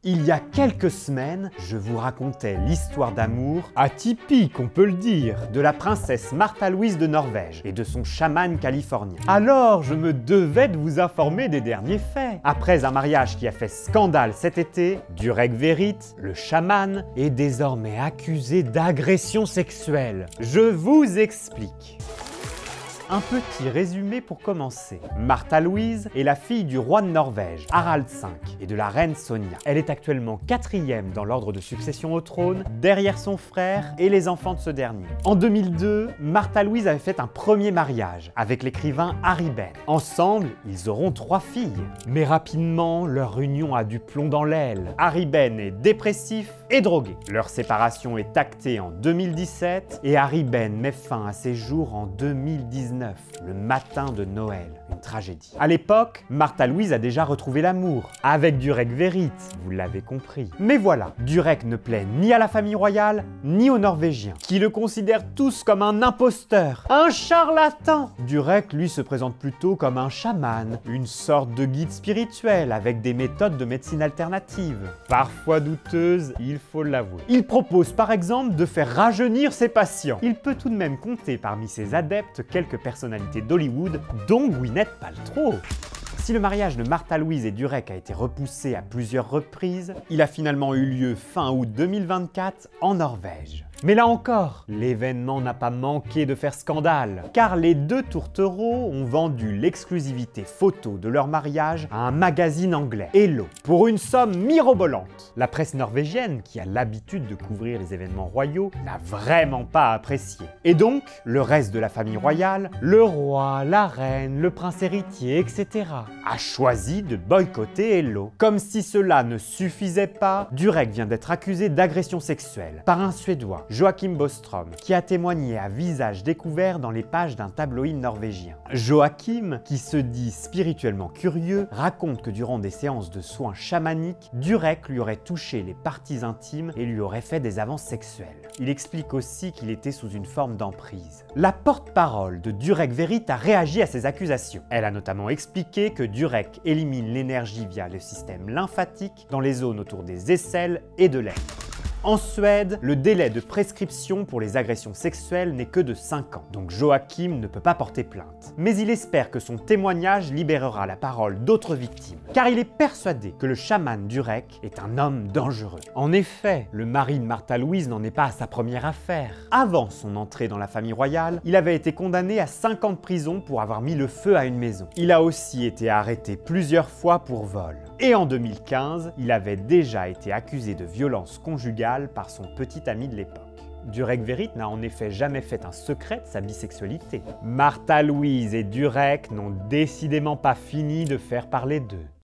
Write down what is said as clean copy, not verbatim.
Il y a quelques semaines, je vous racontais l'histoire d'amour, atypique on peut le dire, de la princesse Martha Louise de Norvège et de son chaman californien. Alors je me devais de vous informer des derniers faits. Après un mariage qui a fait scandale cet été, Durek Verrett, le chaman, est désormais accusé d'agression sexuelle. Je vous explique. Un petit résumé pour commencer. Martha Louise est la fille du roi de Norvège, Harald V, et de la reine Sonja. Elle est actuellement 4e dans l'ordre de succession au trône, derrière son frère et les enfants de ce dernier. En 2002, Martha Louise avait fait un premier mariage avec l'écrivain Harry Benn. Ensemble, ils auront 3 filles. Mais rapidement, leur union a du plomb dans l'aile. Harry Benn est dépressif et drogué. Leur séparation est actée en 2017 et Harry Benn met fin à ses jours en 2019. Le matin de Noël, une tragédie. À l'époque, Martha Louise a déjà retrouvé l'amour, avec Durek Verrett, vous l'avez compris. Mais voilà, Durek ne plaît ni à la famille royale, ni aux Norvégiens, qui le considèrent tous comme un imposteur, un charlatan. Durek, lui, se présente plutôt comme un chaman, une sorte de guide spirituel, avec des méthodes de médecine alternative. Parfois douteuses, il faut l'avouer. Il propose par exemple de faire rajeunir ses patients. Il peut tout de même compter parmi ses adeptes quelques personnalités d'Hollywood, dont Gwyneth Paltrow. Si le mariage de Martha Louise et Durek a été repoussé à plusieurs reprises, il a finalement eu lieu fin août 2024 en Norvège. Mais là encore, l'événement n'a pas manqué de faire scandale, car les deux tourtereaux ont vendu l'exclusivité photo de leur mariage à un magazine anglais, Hello, pour une somme mirobolante. La presse norvégienne, qui a l'habitude de couvrir les événements royaux, n'a vraiment pas apprécié. Et donc, le reste de la famille royale, le roi, la reine, le prince héritier, etc., a choisi de boycotter Hello. Comme si cela ne suffisait pas, Durek vient d'être accusé d'agression sexuelle par un Suédois, Joachim Bostrom, qui a témoigné à visage découvert dans les pages d'un tabloïd norvégien. Joachim, qui se dit spirituellement curieux, raconte que durant des séances de soins chamaniques, Durek lui aurait touché les parties intimes et lui aurait fait des avances sexuelles. Il explique aussi qu'il était sous une forme d'emprise. La porte-parole de Durek Verrett a réagi à ces accusations. Elle a notamment expliqué que Durek élimine l'énergie via le système lymphatique dans les zones autour des aisselles et de l'aine. En Suède, le délai de prescription pour les agressions sexuelles n'est que de 5 ans, donc Joachim ne peut pas porter plainte. Mais il espère que son témoignage libérera la parole d'autres victimes, car il est persuadé que le chaman Durek est un homme dangereux. En effet, le mari de Martha Louise n'en est pas à sa première affaire. Avant son entrée dans la famille royale, il avait été condamné à 5 ans de prison pour avoir mis le feu à une maison. Il a aussi été arrêté plusieurs fois pour vol. Et en 2015, il avait déjà été accusé de violence conjugale par son petit ami de l'époque. Durek Verrett n'a en effet jamais fait un secret de sa bisexualité. Martha Louise et Durek n'ont décidément pas fini de faire parler d'eux.